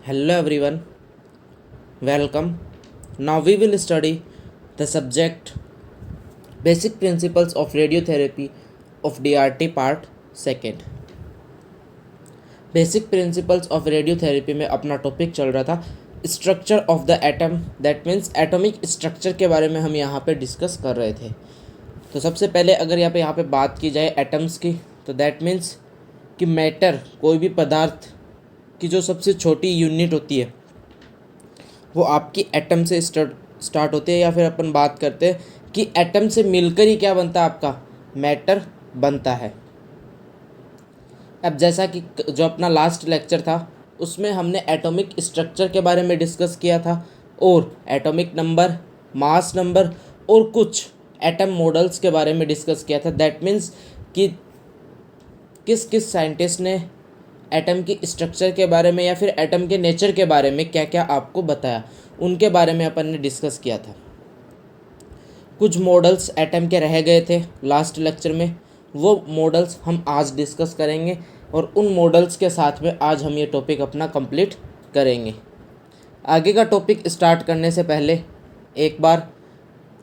Hello everyone, welcome. Now we will study the subject Basic Principles of Radiotherapy of DRT Part 2. Basic principles of radiotherapy में अपना topic चल रहा था structure of the atom, that means atomic structure के बारे में हम यहाँ पे डिस्कस कर रहे थे। तो सबसे पहले अगर यहाँ पे बात की जाए एटम्स की, तो दैट मीन्स कि मैटर, कोई भी पदार्थ की जो सबसे छोटी यूनिट होती है वो आपकी एटम से स्टार्ट होती है, या फिर अपन बात करते हैं कि एटम से मिलकर ही क्या बनता है, आपका मैटर बनता है। अब जैसा कि जो अपना लास्ट लेक्चर था उसमें हमने एटॉमिक स्ट्रक्चर के बारे में डिस्कस किया था, और एटॉमिक नंबर, मास नंबर और कुछ एटम मॉडल्स के बारे में डिस्कस किया था। दैट मीन्स कि किस किस साइंटिस्ट ने एटम की स्ट्रक्चर के बारे में या फिर एटम के नेचर के बारे में क्या क्या आपको बताया, उनके बारे में अपन ने डिस्कस किया था। कुछ मॉडल्स एटम के रह गए थे लास्ट लेक्चर में, वो मॉडल्स हम आज डिस्कस करेंगे, और उन मॉडल्स के साथ में आज हम ये टॉपिक अपना कंप्लीट करेंगे। आगे का टॉपिक स्टार्ट करने से पहले एक बार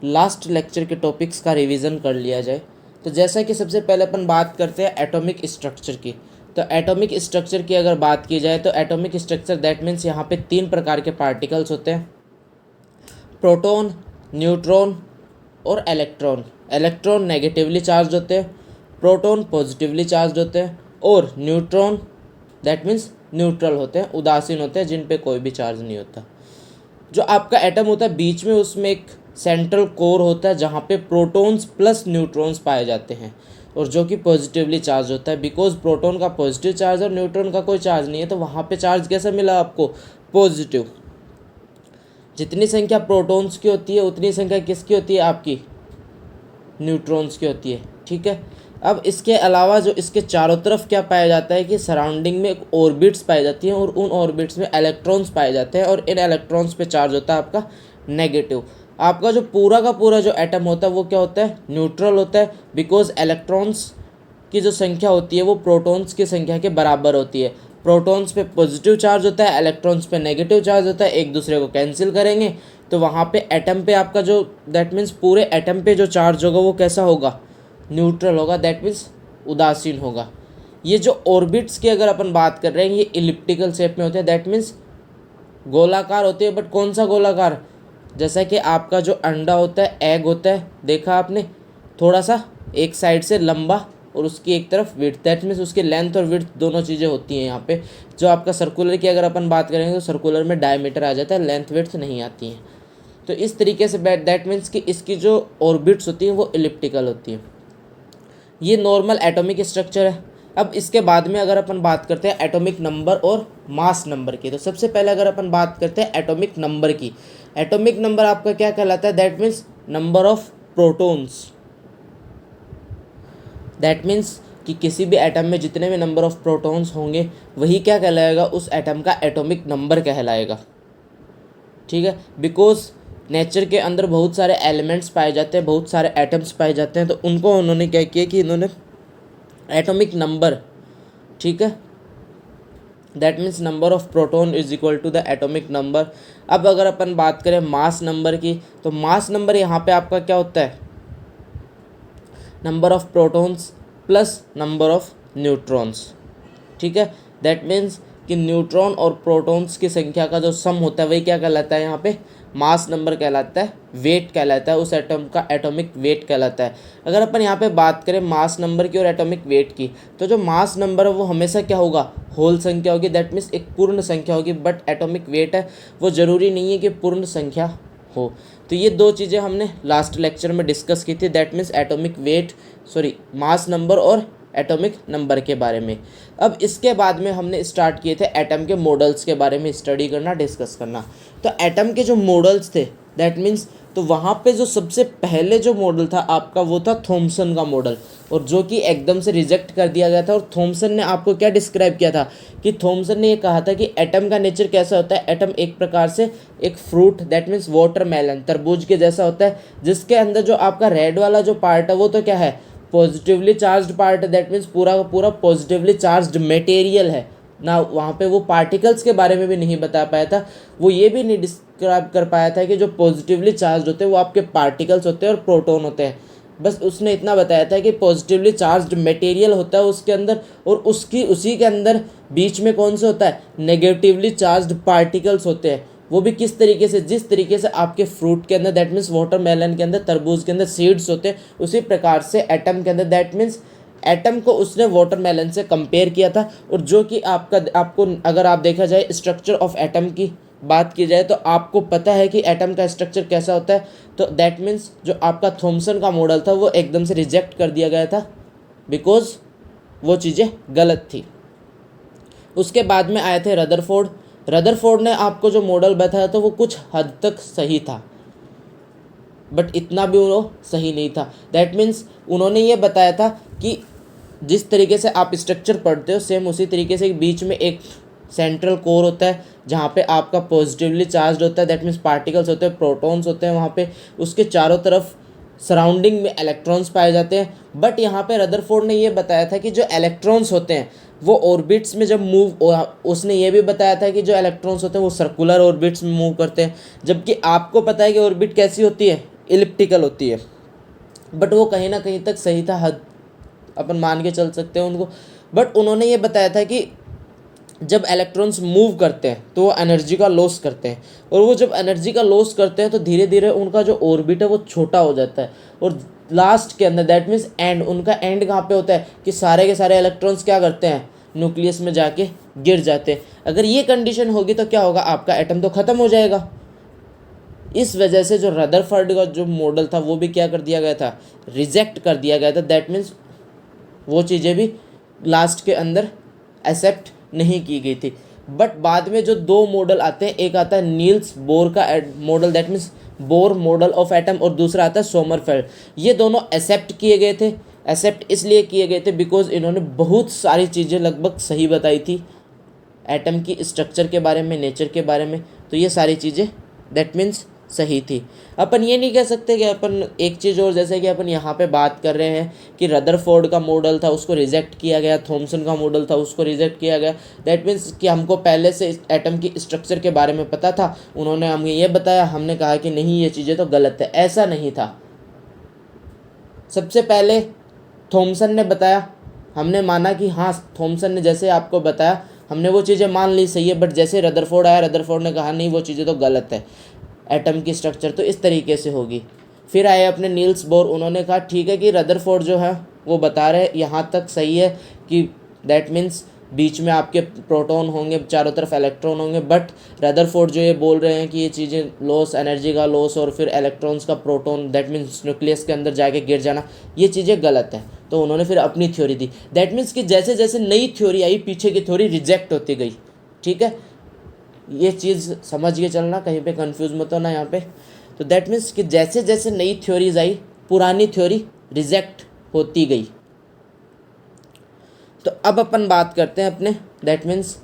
लास्ट लेक्चर के टॉपिक्स का रिवीजन कर लिया जाए। तो जैसा कि सबसे पहले अपन बात करते हैं एटॉमिक स्ट्रक्चर की। तो एटॉमिक स्ट्रक्चर की अगर बात की जाए तो एटॉमिक स्ट्रक्चर दैट मीन्स यहाँ पे 3 प्रकार के पार्टिकल्स होते हैं, प्रोटॉन, न्यूट्रॉन और इलेक्ट्रॉन। इलेक्ट्रॉन नेगेटिवली चार्ज होते हैं, प्रोटॉन पॉजिटिवली चार्ज होते हैं, और न्यूट्रॉन दैट मीन्स न्यूट्रल होते हैं, उदासीन होते हैं, जिन पे कोई भी चार्ज नहीं होता। जो आपका एटम होता है बीच में उसमें एक सेंट्रल कोर होता है जहाँ पे प्रोटॉन्स प्लस न्यूट्रॉन्स पाए जाते हैं, और जो कि पॉजिटिवली चार्ज होता है। बिकॉज प्रोटॉन का पॉजिटिव चार्ज और न्यूट्रॉन का कोई चार्ज नहीं है, तो वहाँ पे चार्ज कैसे मिला आपको, पॉजिटिव। जितनी संख्या प्रोटॉन्स की होती है उतनी संख्या किसकी होती है, आपकी न्यूट्रॉन्स की होती है। ठीक है। अब इसके अलावा जो इसके चारों तरफ क्या पाया जाता है कि सराउंडिंग में ऑर्बिट्स पाई जाती हैं, और उन ऑर्बिट्स में इलेक्ट्रॉन्स पाए जाते हैं, और इन इलेक्ट्रॉन्स पे चार्ज होता है आपका नेगेटिव। आपका जो पूरा का पूरा जो एटम होता है वो क्या होता है, न्यूट्रल होता है। बिकॉज इलेक्ट्रॉन्स की जो संख्या होती है वो प्रोटॉन्स की संख्या के बराबर होती है। प्रोटॉन्स पे पॉजिटिव चार्ज होता है, इलेक्ट्रॉन्स पे नेगेटिव चार्ज होता है, एक दूसरे को कैंसिल करेंगे तो वहाँ पे एटम पे आपका जो दैट मीन्स पूरे एटम पे जो चार्ज होगा वो कैसा होगा, न्यूट्रल होगा, दैट मीन्स उदासीन होगा। ये जो ऑर्बिट्स की अगर अपन बात कर रहे हैं ये इलिप्टिकल शेप में होते हैं, दैट मीन्स गोलाकार होते हैं। बट कौन सा गोलाकार, जैसा कि आपका जो अंडा होता है, एग होता है, देखा आपने, थोड़ा सा एक साइड से लंबा और उसकी एक तरफ विड्थ, दैट मीन्स उसकी लेंथ और विड्थ दोनों चीज़ें होती हैं यहाँ पे। जो आपका सर्कुलर की अगर अपन बात करेंगे तो सर्कुलर में डायमीटर आ जाता है, लेंथ विड्थ नहीं आती हैं। तो इस तरीके से दैट मीन्स कि इसकी जो ऑर्बिट्स होती हैं वो इलिप्टिकल होती हैं। ये नॉर्मल एटॉमिक स्ट्रक्चर है। अब इसके बाद में अगर अपन बात करते हैं एटॉमिक नंबर और मास नंबर की, तो सबसे पहले अगर अपन बात करते हैं एटॉमिक नंबर की, एटॉमिक नंबर आपका क्या कहलाता है, that means number of protons. That means कि किसी भी एटम में जितने भी नंबर ऑफ प्रोटॉन्स होंगे वही क्या कहलाएगा, उस एटम का एटॉमिक नंबर कहलाएगा। ठीक है। बिकॉज नेचर के अंदर बहुत सारे एलिमेंट्स पाए जाते हैं, बहुत सारे एटम्स पाए जाते हैं, तो उनको उन्होंने क्या किया कि इन्होंने एटॉमिक नंबर, ठीक है, that means number of proton is equal to the atomic number. अब अगर अपन बात करें मास नंबर की, तो मास नंबर यहाँ पे आपका क्या होता है, number of protons plus number of neutrons. ठीक है। दैट मीन्स कि न्यूट्रॉन और प्रोटॉन्स की संख्या का जो सम होता है वही क्या कहलाता है, यहाँ पे मास नंबर कहलाता है, वेट कहलाता है, उस एटम का एटॉमिक वेट कहलाता है। अगर अपन यहाँ पे बात करें मास नंबर की और एटॉमिक वेट की, तो जो मास नंबर है वो हमेशा क्या होगा, होल संख्या होगी, दैट मीन्स एक पूर्ण संख्या होगी। बट एटॉमिक वेट है वो ज़रूरी नहीं है कि पूर्ण संख्या हो। तो ये दो चीज़ें हमने लास्ट लेक्चर में डिस्कस की थी, that means atomic weight, mass number और एटॉमिक नंबर के बारे में। अब इसके बाद में हमने स्टार्ट किए थे एटम के मॉडल्स के बारे में स्टडी करना, डिस्कस करना। तो एटम के जो मॉडल्स थे दैट मीन्स, तो वहाँ पे जो सबसे पहले जो मॉडल था आपका वो था थॉमसन का मॉडल, और जो कि एकदम से रिजेक्ट कर दिया गया था। और थॉमसन ने आपको क्या डिस्क्राइब किया था कि थॉमसन ने ये कहा था कि एटम का नेचर कैसा होता है, एटम एक प्रकार से एक फ्रूट दैट मीन्स वाटरमेलन, तरबूज के जैसा होता है, जिसके अंदर जो आपका रेड वाला जो पार्ट है वो तो क्या है, पॉजिटिवली चार्ज्ड पार्ट है, दैट मीन्स पूरा का पूरा पॉजिटिवली चार्ज्ड मटेरियल है। ना वहाँ पे वो पार्टिकल्स के बारे में भी नहीं बता पाया था, वो ये भी नहीं डिस्क्राइब कर पाया था कि जो पॉजिटिवली चार्ज होते हैं वो आपके पार्टिकल्स होते हैं और प्रोटॉन होते हैं। बस उसने इतना बताया था कि पॉजिटिवली चार्ज्ड मटेरियल होता है उसके अंदर, और उसी के अंदर बीच में कौन सा होता है, नेगेटिवली चार्ज्ड पार्टिकल्स होते हैं। वो भी किस तरीके से, जिस तरीके से आपके फ्रूट के अंदर, दैट मीन्स वाटरमेलन के अंदर, तरबूज के अंदर सीड्स होते हैं, उसी प्रकार से एटम के अंदर, दैट मीन्स एटम को उसने वाटरमेलन से कंपेयर किया था। और जो कि आपको अगर आप देखा जाए स्ट्रक्चर ऑफ एटम की बात की जाए तो आपको पता है कि एटम का स्ट्रक्चर कैसा होता है। तो दैट मीन्स जो आपका थॉमसन का मॉडल था वो एकदम से रिजेक्ट कर दिया गया था, बिकॉज वो चीज़ें गलत थी। उसके बाद में आए थे रदरफोर्ड। रदरफोर्ड ने आपको जो मॉडल बताया था वो कुछ हद तक सही था, बट इतना भी वो सही नहीं था। दैट मीन्स उन्होंने ये बताया था कि जिस तरीके से आप स्ट्रक्चर पढ़ते हो सेम उसी तरीके से बीच में एक सेंट्रल कोर होता है जहाँ पे आपका पॉजिटिवली चार्ज होता है, दैट मीन्स पार्टिकल्स होते हैं, प्रोटॉन्स होते हैं वहाँ पे, उसके चारों तरफ सराउंडिंग में इलेक्ट्रॉन्स पाए जाते हैं। बट यहाँ पे रदरफोर्ड ने ये बताया था कि जो इलेक्ट्रॉन्स होते हैं वो ऑर्बिट्स में जब मूव, उसने ये भी बताया था कि जो इलेक्ट्रॉन्स होते हैं वो सर्कुलर ऑर्बिट्स में मूव करते हैं, जबकि आपको पता है कि ऑर्बिट कैसी होती है, इलिप्टिकल होती है। बट वो कहीं ना कहीं तक सही था, हद अपन मान के चल सकते हैं उनको। बट उन्होंने ये बताया था कि जब इलेक्ट्रॉन्स मूव करते हैं तो वो एनर्जी का लॉस करते हैं, और वो जब एनर्जी का लॉस करते हैं तो धीरे धीरे उनका जो ऑर्बिट है वो छोटा हो जाता है, और लास्ट के अंदर दैट मीन्स एंड, उनका एंड कहाँ पे होता है कि सारे के सारे इलेक्ट्रॉन्स क्या करते हैं, न्यूक्लियस में जाके गिर जाते हैं। अगर ये कंडीशन होगी तो क्या होगा, आपका एटम तो ख़त्म हो जाएगा। इस वजह से जो रदरफोर्ड का जो मॉडल था वो भी क्या कर दिया गया था, रिजेक्ट कर दिया गया था। दैट मीन्स वो चीज़ें भी लास्ट के अंदर एक्सेप्ट नहीं की गई थी। बट बाद में जो दो मॉडल आते हैं, एक आता है नील्स बोर का model, that means Bohr model of atom, और दूसरा आता है सोमरफेल्ड। ये दोनों एक्सेप्ट किए गए थे। एक्सेप्ट इसलिए किए गए थे बिकॉज इन्होंने बहुत सारी चीज़ें लगभग सही बताई थी एटम की स्ट्रक्चर के बारे में, नेचर के बारे में। तो ये सारी चीज़ें दैट मीन्स सही थी। अपन ये नहीं कह सकते कि अपन एक चीज़ और, जैसे कि अपन यहाँ पे बात कर रहे हैं कि रदरफोर्ड का मॉडल था उसको रिजेक्ट किया गया, थॉमसन का मॉडल था उसको रिजेक्ट किया गया। दैट मीन्स कि हमको पहले से एटम की स्ट्रक्चर के बारे में पता था, उन्होंने हमें ये बताया, हमने कहा कि नहीं ये चीज़ें तो गलत है। ऐसा नहीं था। सबसे पहले थॉमसन ने बताया, हमने माना कि हाँ थॉमसन ने जैसे आपको बताया हमने वो चीज़ें मान ली सही है। बट जैसे रदरफोर्ड आया, रदरफोर्ड ने कहा नहीं वो चीज़ें तो गलत है, एटम की स्ट्रक्चर तो इस तरीके से होगी। फिर आए अपने नील्स बोर, उन्होंने कहा ठीक है कि रदरफोर्ड जो है वो बता रहे यहाँ तक सही है कि दैट मीन्स बीच में आपके प्रोटॉन होंगे, चारों तरफ इलेक्ट्रॉन होंगे। बट रदरफोर्ड जो ये बोल रहे हैं कि ये चीज़ें लॉस, एनर्जी का लॉस और फिर इलेक्ट्रॉन्स का प्रोटॉन दैट मीन्स न्यूक्लियस के अंदर जाके गिर जाना, ये चीज़ें गलत है। तो उन्होंने फिर अपनी थ्योरी दी। दैट मीन्स कि जैसे जैसे नई थ्योरी आई पीछे की थ्योरी रिजेक्ट होती गई। ठीक है, ये चीज़ समझ के चलना, कहीं पे कंफ्यूज मत होना यहाँ पे। तो दैट मीन्स कि जैसे जैसे नई थ्योरीज आई पुरानी थ्योरी रिजेक्ट होती गई। तो अब अपन बात करते हैं अपने दैट मीन्स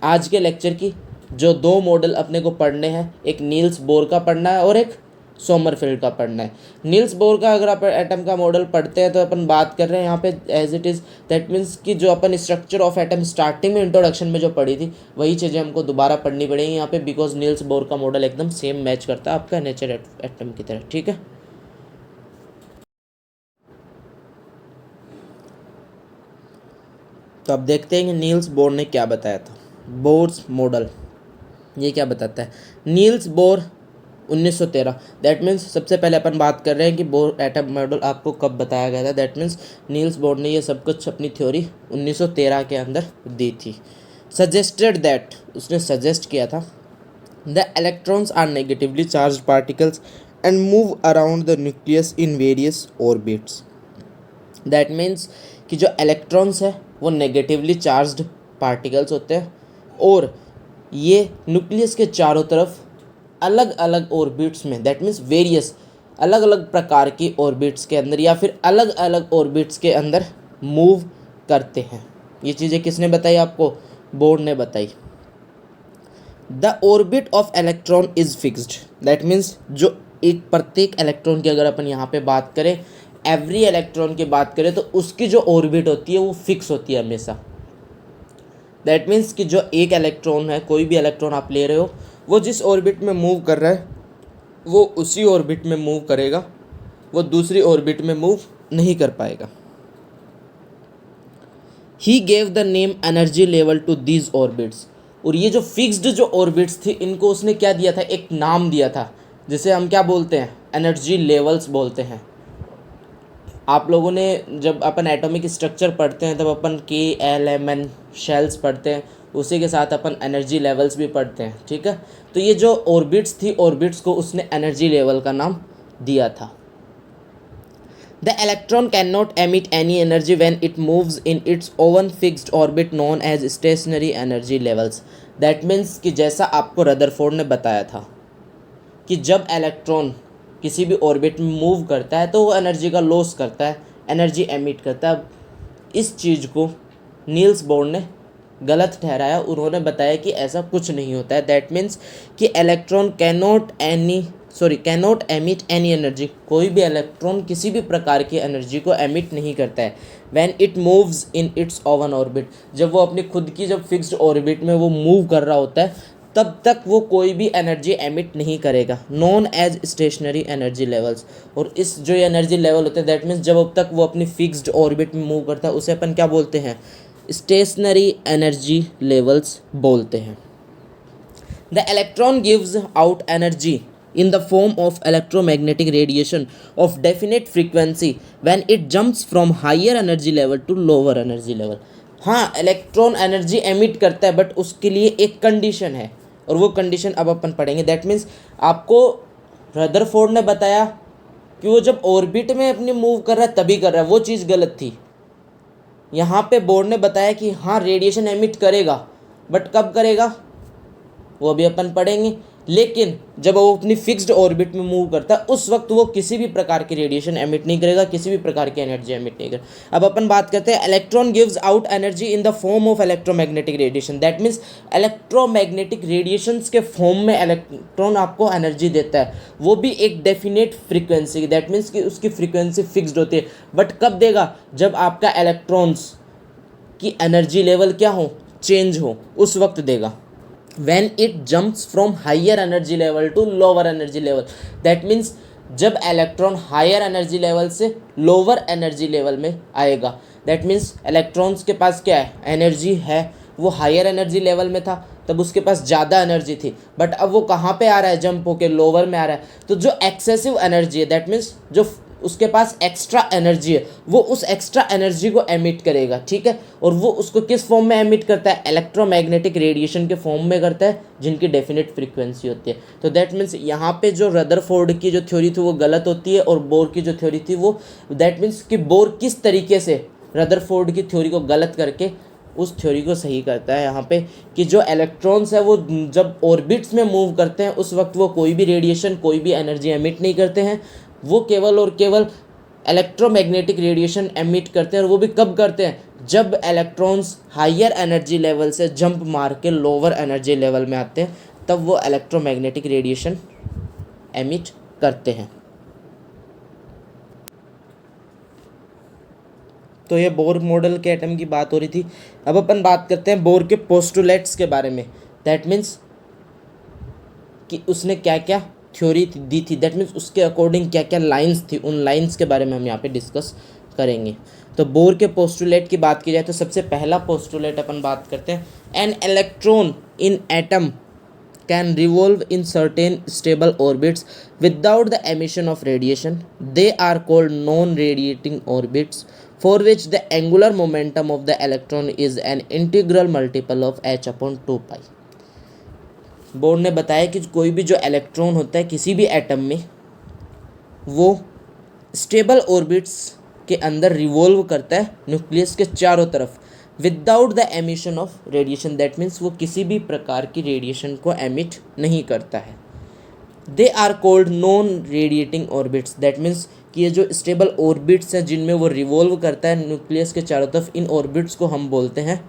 आज के लेक्चर की। जो दो मॉडल अपने को पढ़ने हैं, एक नील्स बोर का पढ़ना है और एक सोमरफेल्ड का पढ़ना है। नील्स बोर का अगर आप एटम का मॉडल पढ़ते हैं तो अपन बात कर रहे हैं यहाँ पे as it is, that means कि जो अपन स्ट्रक्चर ऑफ एटम स्टार्टिंग में इंट्रोडक्शन में जो पढ़ी थी वही चीज़ें हमको दोबारा पढ़नी पड़ेंगी यहाँ पे, बिकॉज नील्स बोर का मॉडल एकदम सेम मैच करता है आपका नेचर एटम की तरह। ठीक है, तो अब देखते हैं कि नील्स बोर ने क्या बताया था। बोर्स मॉडल ये क्या बताता है, नील्स बोर 1913। दैट मीन्स सबसे पहले अपन बात कर रहे हैं कि बोर एटम मॉडल आपको कब बताया गया था। दैट मीन्स नील्स बोर ने ये सब कुछ अपनी थ्योरी 1913 के अंदर दी थी। सजेस्टेड दैट, उसने सजेस्ट किया था, the electrons are negatively charge particles and move around the nucleus in various orbits. That means कि जो इलेक्ट्रॉन्स है वो नेगेटिवली चार्ज्ड पार्टिकल्स होते हैं, और ये न्यूक्लियस के चारों तरफ अलग अलग ऑर्बिट्स में, दैट मीन्स वेरियस अलग अलग प्रकार की ऑर्बिट्स के अंदर या फिर अलग अलग ऑर्बिट्स के अंदर मूव करते हैं। ये चीज़ें किसने बताई आपको, बोर ने बताई। The orbit of electron is fixed. That means जो एक प्रत्येक इलेक्ट्रॉन की अगर अपन यहाँ पे बात करें, एवरी इलेक्ट्रॉन की बात करें तो उसकी जो ऑर्बिट होती है वो फिक्स होती है हमेशा। दैट मीन्स कि जो एक इलेक्ट्रॉन है, कोई भी इलेक्ट्रॉन आप ले रहे हो, वो जिस ऑर्बिट में मूव कर रहा है वो उसी ऑर्बिट में मूव करेगा, वो दूसरी ऑर्बिट में मूव नहीं कर पाएगा। He gave the name energy level to these orbits. और ये जो फिक्स्ड जो ऑर्बिट्स थी इनको उसने क्या दिया था, एक नाम दिया था, जिसे हम क्या बोलते हैं, एनर्जी लेवल्स बोलते हैं। आप लोगों ने जब अपन एटॉमिक स्ट्रक्चर पढ़ते हैं तब अपन KLMN शेल्स पढ़ते हैं, उसी के साथ अपन एनर्जी लेवल्स भी पढ़ते हैं, ठीक है। तो ये जो ऑर्बिट्स थी, ऑर्बिट्स को उसने एनर्जी लेवल का नाम दिया था। The electron can not emit any energy when it moves in its own fixed orbit known as stationary energy levels. That means कि जैसा आपको रदरफोर्ड ने बताया था कि जब इलेक्ट्रॉन किसी भी ऑर्बिट में मूव करता है तो वो एनर्जी का लॉस करता है, एनर्जी एमिट करता है। इस चीज़ को नील्स बोर ने गलत ठहराया, उन्होंने बताया कि ऐसा कुछ नहीं होता है। दैट मीन्स कि electron cannot emit any energy, कोई भी इलेक्ट्रॉन किसी भी प्रकार की एनर्जी को एमिट नहीं करता है when it moves in its oven orbit. जब वो अपनी खुद की जब फिक्स्ड ऑर्बिट में वो मूव कर रहा होता है तब तक वो कोई भी एनर्जी एमिट नहीं करेगा, known as stationary energy levels. और इस जो एनर्जी लेवल होते हैं दैट मीन्स जब तक वो अपनी फिक्स्ड ऑर्बिट में मूव करता है उसे अपन क्या बोलते हैं, स्टेशनरी एनर्जी लेवल्स बोलते हैं। The electron gives out energy in the form of electromagnetic radiation of definite frequency when it jumps from higher energy level to lower energy level। हाँ, इलेक्ट्रॉन एनर्जी एमिट करता है but उसके लिए एक condition है और वो कंडीशन अब अपन पढ़ेंगे। दैट मीन्स आपको रदरफोर्ड ने बताया कि वो जब ऑर्बिट में अपनी मूव कर रहा है तभी कर रहा है, वो चीज़ गलत थी। यहाँ पे बोर्ड ने बताया कि हाँ रेडिएशन एमिट करेगा बट कब करेगा वो अभी अपन पढ़ेंगे। लेकिन जब वो अपनी फिक्स्ड ऑर्बिट में मूव करता है उस वक्त वो किसी भी प्रकार की रेडिएशन एमिट नहीं करेगा, किसी भी प्रकार की एनर्जी एमिट नहीं करेगा। अब अपन बात करते हैं electron gives out energy in the form of electromagnetic radiation. That means electromagnetic radiations के फॉर्म में इलेक्ट्रॉन आपको एनर्जी देता है, वो भी एक डेफिनेट फ्रीक्वेंसी। दैट मीन्स कि उसकी फ्रीक्वेंसी फिक्स्ड होती है बट कब देगा, जब आपका इलेक्ट्रॉन्स की एनर्जी लेवल क्या हो, चेंज हो, उस वक्त देगा। when it jumps from higher energy level to lower energy level, that means जब इलेक्ट्रॉन हायर एनर्जी लेवल से लोअर एनर्जी लेवल में आएगा। दैट मीन्स इलेक्ट्रॉन्स के पास क्या है, एनर्जी है, वो हायर एनर्जी लेवल में था तब उसके पास ज़्यादा एनर्जी थी बट अब वो कहाँ पे आ रहा है, जंप होके लोअर में आ रहा है। तो जो एक्सेसिव एनर्जी है दैट मीन्स जो उसके पास एक्स्ट्रा एनर्जी है वो उस एक्स्ट्रा एनर्जी को एमिट करेगा, ठीक है। और वो उसको किस फॉर्म में एमिट करता है, इलेक्ट्रोमैग्नेटिक रेडिएशन के फॉर्म में करता है जिनकी डेफिनेट फ्रीक्वेंसी होती है। तो दैट मीन्स यहाँ पे जो रदरफोर्ड की जो थ्योरी थी वो गलत होती है और बोर की जो थ्योरी थी वो, दैट मीन्स कि बोर किस तरीके से रदरफोर्ड की थ्योरी को गलत करके उस थ्योरी को सही करता है यहाँ पे कि जो इलेक्ट्रॉन्स है वो जब ऑर्बिट्स में मूव करते हैं उस वक्त वो कोई भी रेडिएशन, कोई भी एनर्जी एमिट नहीं करते हैं, वो केवल और केवल इलेक्ट्रोमैग्नेटिक रेडिएशन एमिट करते हैं। और वो भी कब करते हैं, जब इलेक्ट्रॉन्स हायर एनर्जी लेवल से जंप मार के लोअर एनर्जी लेवल में आते हैं तब वो इलेक्ट्रोमैग्नेटिक रेडिएशन एमिट करते हैं। तो ये बोर मॉडल के एटम की बात हो रही थी। अब अपन बात करते हैं बोर के पोस्टुलेट्स के बारे में। दैट मीन्स कि उसने क्या क्या थ्योरी दी थी, दैट मीन्स उसके अकॉर्डिंग क्या क्या लाइंस थी, उन लाइंस के बारे में हम यहाँ पे डिस्कस करेंगे। तो बोर के पोस्टुलेट की बात की जाए तो सबसे पहला पोस्टुलेट अपन बात करते हैं, an electron in atom can revolve in certain stable orbits without the emission of radiation. They are called non radiating orbits for which the angular momentum of the electron is an integral multiple of h upon 2 pi। Board ने बताया कि कोई भी जो electron होता है किसी भी एटम में वो स्टेबल ऑर्बिट्स के अंदर रिवॉल्व करता है न्यूक्लियस के चारों तरफ without the emission of radiation. That means वो किसी भी प्रकार की रेडिएशन को एमिट नहीं करता है। They are called non radiating orbits. That means कि ये जो स्टेबल ऑर्बिट्स हैं जिनमें वो रिवॉल्व करता है न्यूक्लियस के चारों तरफ, इन ऑर्बिट्स को हम बोलते हैं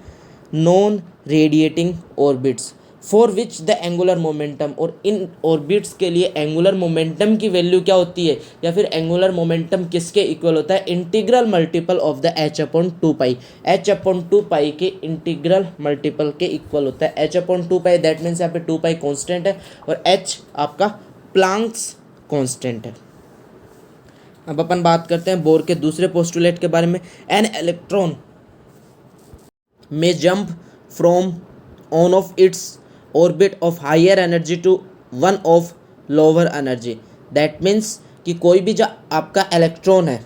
non radiating orbits. For which the angular momentum, और इन ऑर्बिट्स के लिए एंगुलर मोमेंटम की वैल्यू क्या होती है, या फिर एंगुलर मोमेंटम किसके इक्वल होता है, integral multiple of the H upon two pi, H upon two pi के इंटीग्रल मल्टीपल के इक्वल होता है। H upon two pi that means यहाँ पे टू पाई कॉन्स्टेंट है और एच आपका प्लांक्स कॉन्स्टेंट है। अब अपन बात करते हैं बोर के दूसरे पोस्टुलेट के बारे में। An electron may jump from one of its orbit of higher energy to one of lower energy, that means कि कोई भी जो आपका इलेक्ट्रॉन है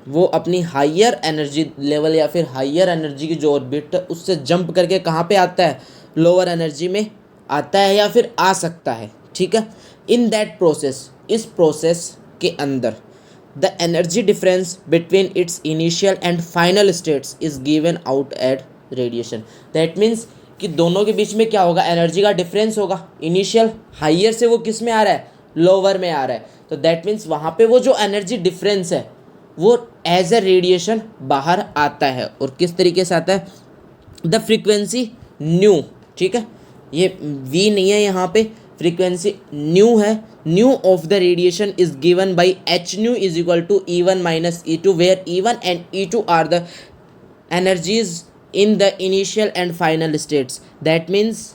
वो अपनी हायर एनर्जी लेवल या फिर हायर एनर्जी की जो ऑर्बिट है उससे जंप करके कहाँ पे आता है, लोअर एनर्जी में आता है या फिर आ सकता है, ठीक है। इन दैट प्रोसेस, इस प्रोसेस के अंदर the energy difference between its initial and final states is given out at radiation, that means कि दोनों के बीच में क्या होगा, एनर्जी का डिफरेंस होगा। इनिशियल हायर से वो किस में आ रहा है, लोअर में आ रहा है, तो दैट मीन्स वहाँ पे वो जो एनर्जी डिफरेंस है वो एज ए रेडिएशन बाहर आता है। और किस तरीके से आता है, द फ्रीक्वेंसी न्यू, ठीक है, ये वी नहीं है यहाँ पे, फ्रीक्वेंसी न्यू है, nu of the radiation is given by H nu is equal to E1 minus E2, where E1 and E2 are the energies in the initial and final states. That means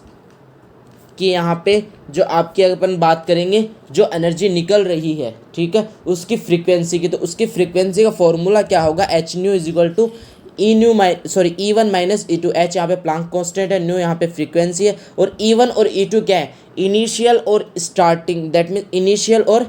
कि यहाँ पे जो आपकी अपन बात करेंगे जो energy निकल रही है, ठीक है, उसकी फ्रीक्वेंसी की, तो उसकी फ्रीक्वेंसी का फॉर्मूला क्या होगा, H nu is equal to E1 minus E2, H यहाँ पे प्लांक कांस्टेंट है, न्यू यहाँ पे फ्रीक्वेंसी है, और E1 और E2 क्या है, इनिशियल और स्टार्टिंग, दैट मीन्स इनिशियल और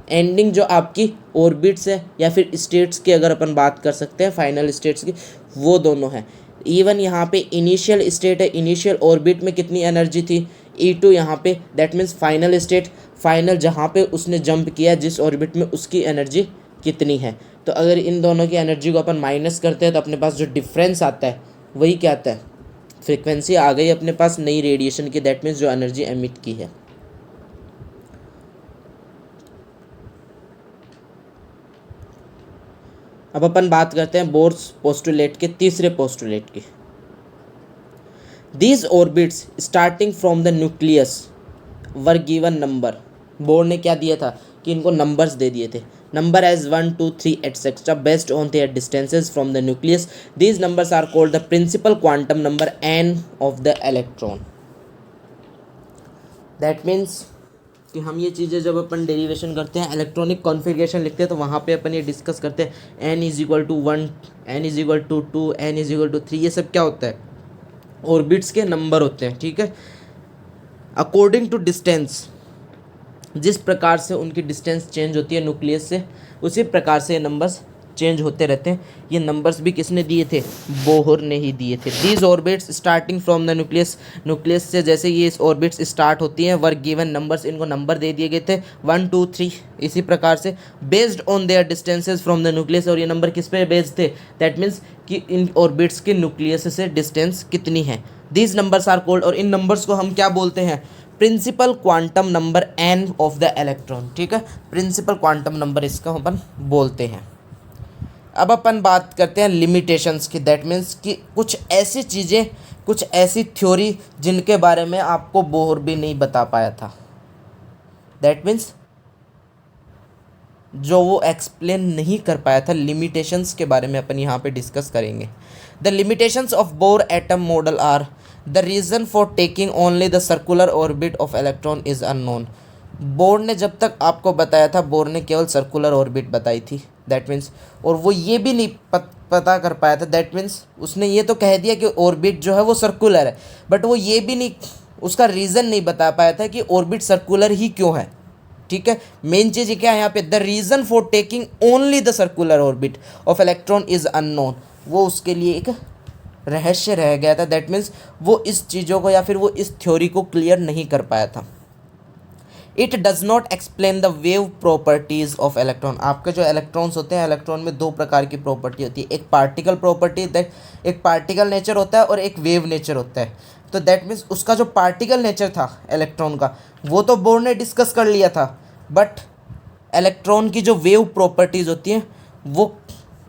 एंडिंग जो आपकी ऑर्बिट्स है या फिर स्टेट्स की अगर अपन बात कर सकते हैं, फाइनल स्टेट्स की, वो दोनों हैं। E1 यहाँ पे इनिशियल स्टेट है, इनिशियल ऑर्बिट में कितनी एनर्जी थी, E2 यहाँ पे that means final state, final जहाँ पे उसने जंप किया जिस ऑर्बिट में उसकी एनर्जी कितनी है। तो अगर इन दोनों की एनर्जी को अपन माइनस करते हैं तो अपने पास जो डिफरेंस आता है वही क्या आता है, फ्रीक्वेंसी आ गई अपने पास नई रेडिएशन की, दैट मीन्स जो एनर्जी एमिट की है। अब अपन बात करते हैं बोर्स पोस्टुलेट के तीसरे पोस्टुलेट की। These orbits starting from the nucleus were given number, bore ने क्या दिया था कि इनको नंबर्स दे दिए थे, number as 1 2 3 etcetera based on their distances from the nucleus. These numbers are called the principal quantum number n of the electron. That means कि हम ये चीज़ें जब अपन डेरिवेशन करते हैं, इलेक्ट्रॉनिक कॉन्फ़िगरेशन लिखते हैं, तो वहाँ पे अपन ये डिस्कस करते हैं n is equal to 1, n is equal to 2, n is equal to 3, ये सब क्या होता है, ऑर्बिट्स के नंबर होते हैं, ठीक है। अकॉर्डिंग टू डिस्टेंस, जिस प्रकार से उनकी डिस्टेंस चेंज होती है न्यूक्लियस से, उसी प्रकार से ये नंबर्स चेंज होते रहते हैं। ये नंबर्स भी किसने दिए थे, बोहर ने ही दिए थे। These orbits starting from the nucleus, nucleus से जैसे ये ऑर्बिट्स स्टार्ट होती हैं, वर गिवन नंबर्स, इनको नंबर दे दिए गए थे 1 2 3, इसी प्रकार से based on their distances from the nucleus. और ये नंबर किस पे बेस्ड थे, दैट मीन्स कि इन ऑर्बिट्स के न्यूक्लियस से डिस्टेंस कितनी है। दीज नंबर्स आर कॉल्ड, और इन नंबर्स को हम क्या बोलते हैं, principal quantum number n of the electron, ठीक है, प्रिंसिपल क्वांटम नंबर इसका अपन बोलते हैं। अब अपन बात करते हैं लिमिटेशंस की, दैट मीन्स कि कुछ ऐसी चीज़ें, कुछ ऐसी थ्योरी जिनके बारे में आपको बोहर भी नहीं बता पाया था, दैट मीन्स जो वो एक्सप्लेन नहीं कर पाया था, लिमिटेशंस के बारे में अपन यहाँ पे डिस्कस करेंगे। The limitations of Bohr atom model are the reason for taking only the circular orbit of electron is unknown. Bohr ने जब तक आपको बताया था, बोर ने केवल सर्कुलर ऑर्बिट बताई थी, दैट मीन्स, और वो ये भी नहीं पता कर पाया था, दैट मीन्स उसने ये तो कह दिया कि ऑर्बिट जो है वो सर्कुलर है, बट वो ये भी नहीं, उसका रीज़न नहीं बता पाया था कि ऑर्बिट सर्कुलर ही क्यों है, ठीक है। मेन चीज़ क्या है यहाँ पे, the reason for taking only the circular orbit of electron is unknown, वो उसके लिए एक रहस्य रह गया था, दैट मीन्स वो इस चीज़ों को या फिर वो इस थ्योरी को क्लियर नहीं कर पाया था। It does not explain the wave properties of electron. आपके जो इलेक्ट्रॉन्स होते हैं, इलेक्ट्रॉन में दो प्रकार की प्रॉपर्टी होती है, एक पार्टिकल प्रॉपर्टी, दैट एक पार्टिकल नेचर होता है और एक वेव नेचर होता है। तो दैट मीन्स उसका जो पार्टिकल नेचर था इलेक्ट्रॉन का, वो तो बोर ने डिस्कस कर लिया था, बट इलेक्ट्रॉन की जो वेव प्रॉपर्टीज़ होती हैं वो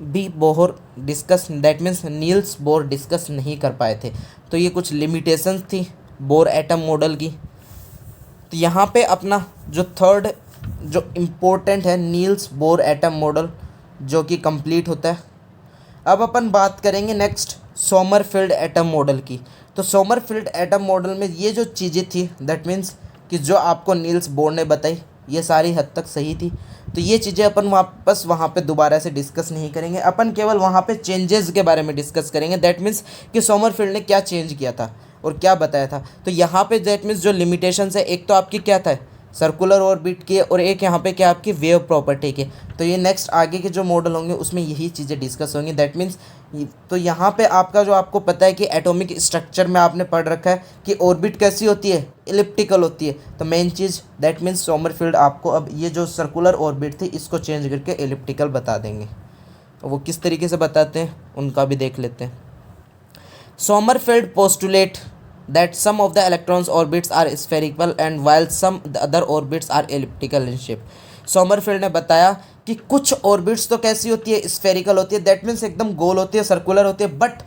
भी Bohr discuss, that means Niels Bohr discuss नहीं कर पाए थे। तो ये कुछ लिमिटेशंस थी बोर एटम मॉडल की। तो यहाँ पे अपना जो थर्ड जो इम्पोर्टेंट है नील्स बोर एटम मॉडल जो कि कंप्लीट होता है। अब अपन बात करेंगे नेक्स्ट सोमरफील्ड एटम मॉडल की। तो सोमरफील्ड एटम मॉडल में ये जो चीज़ें थी दैट मीन्स कि जो आपको नील्स बोर ने बताई ये सारी हद तक सही थी। तो ये चीज़ें अपन वापस वहाँ पे दोबारा से डिस्कस नहीं करेंगे, अपन केवल वहाँ पे चेंजेस के बारे में डिस्कस करेंगे। दैट मीन्स कि सोमरफील्ड ने क्या चेंज किया था और क्या बताया था। तो यहाँ पे दैट मीन्स जो लिमिटेशंस है, एक तो आपकी क्या था सर्कुलर ऑर्बिट की और एक यहाँ पे क्या आपकी वेव प्रॉपर्टी की। तो ये नेक्स्ट आगे के जो मॉडल होंगे उसमें यही चीज़ें डिस्कस होंगी। दैट मीन्स तो यहाँ पे आपका जो आपको पता है कि एटॉमिक स्ट्रक्चर में आपने पढ़ रखा है कि ऑर्बिट कैसी होती है, इलिप्टिकल होती है। तो main cheese that means Sommerfeld आपको अब ये जो सर्कुलर ऑर्बिट थी इसको चेंज करके इलिप्टिकल बता देंगे। वो किस तरीके से बताते हैं उनका भी देख लेते हैं। Sommerfeld postulate that some of the electrons orbits are spherical and while some the other orbits are elliptical in shape। Sommerfeld ने बताया कि कुछ ऑर्बिट्स तो कैसी होती है, स्फेरिकल होती है, दैट मीन्स एकदम गोल होती है, सर्कुलर होती है, बट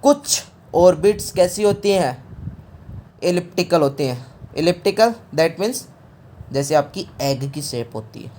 कुछ ऑर्बिट्स कैसी होती हैं, एलिप्टिकल होती हैं। एलिप्टिकल दैट मीन्स जैसे आपकी एग की शेप होती है।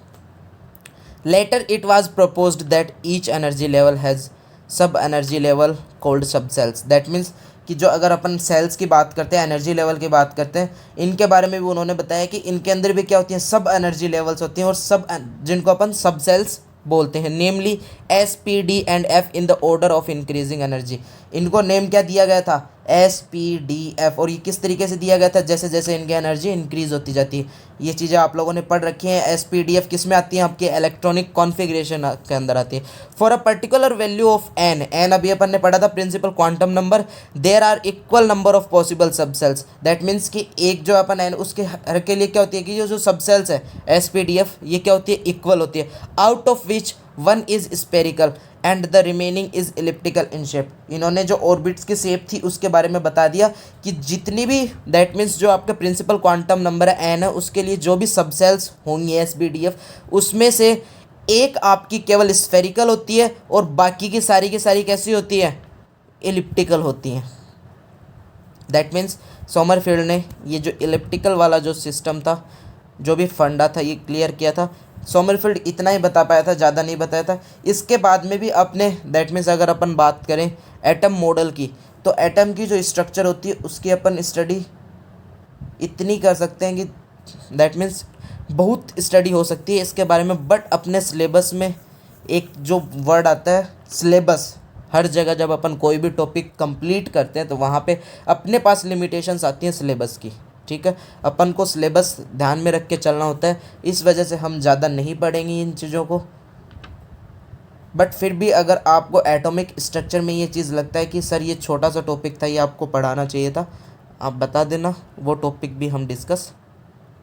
Later it was proposed that each energy level has sub energy level called sub shells. That means कि जो अगर अपन सेल्स की बात करते हैं, एनर्जी लेवल की बात करते हैं, इनके बारे में भी उन्होंने बताया कि इनके अंदर भी क्या होती हैं, सब एनर्जी लेवल्स होती हैं और सब जिनको अपन सब सेल्स बोलते हैं, namely S P D and F in the order of increasing energy. इनको नेम क्या दिया गया था, एस पी डी एफ। और ये किस तरीके से दिया गया था, जैसे जैसे इनकी एनर्जी इंक्रीज होती जाती है। ये चीज़ें आप लोगों ने पढ़ रखी हैं। एस पी डी एफ किस में आती हैं, आपके इलेक्ट्रॉनिक कॉन्फ़िगरेशन के अंदर आती है। For a particular value of N, N अभी अपन ने पढ़ा था principal quantum number, there are equal number of possible sub shells. That means कि एक जो अपन एन उसके हर के लिए क्या होती है कि जो सब सेल्स है एस पी डी एफ ये क्या होती है, इक्वल होती है। Out of which one is spherical and the remaining is elliptical in shape. इन्होंने जो ऑर्बिट्स की शेप थी उसके बारे में बता दिया कि जितनी भी दैट मीन्स जो आपका प्रिंसिपल क्वांटम नंबर है एन है उसके लिए जो भी सब सेल्स होंगी एस बी डी एफ उसमें से एक आपकी केवल स्फेरिकल होती है और बाकी की सारी कैसी होती है, इलिप्टिकल होती हैं। दैट मीन्स सोमरफील्ड ने ये जो इलिप्टिकल वाला जो सिस्टम था, जो भी फंडा था, ये क्लियर किया था। सोमरफील्ड इतना ही बता पाया था, ज़्यादा नहीं बताया था। इसके बाद में भी अपने दैट मीन्स अगर अपन बात करें एटम मॉडल की, तो एटम की जो स्ट्रक्चर होती है उसकी अपन स्टडी इतनी कर सकते हैं कि दैट मीन्स बहुत स्टडी हो सकती है इसके बारे में। बट अपने सिलेबस में एक जो वर्ड आता है सिलेबस, हर जगह जब अपन कोई भी टॉपिक कंप्लीट करते हैं तो वहाँ पे अपने पास लिमिटेशंस आती हैं सिलेबस की। ठीक है, अपन को सिलेबस ध्यान में रख के चलना होता है, इस वजह से हम ज़्यादा नहीं पढ़ेंगे इन चीज़ों को। बट फिर भी अगर आपको एटॉमिक स्ट्रक्चर में ये चीज़ लगता है कि सर ये छोटा सा टॉपिक था, ये आपको पढ़ाना चाहिए था, आप बता देना, वो टॉपिक भी हम डिस्कस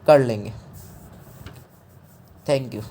कर लेंगे। Thank you.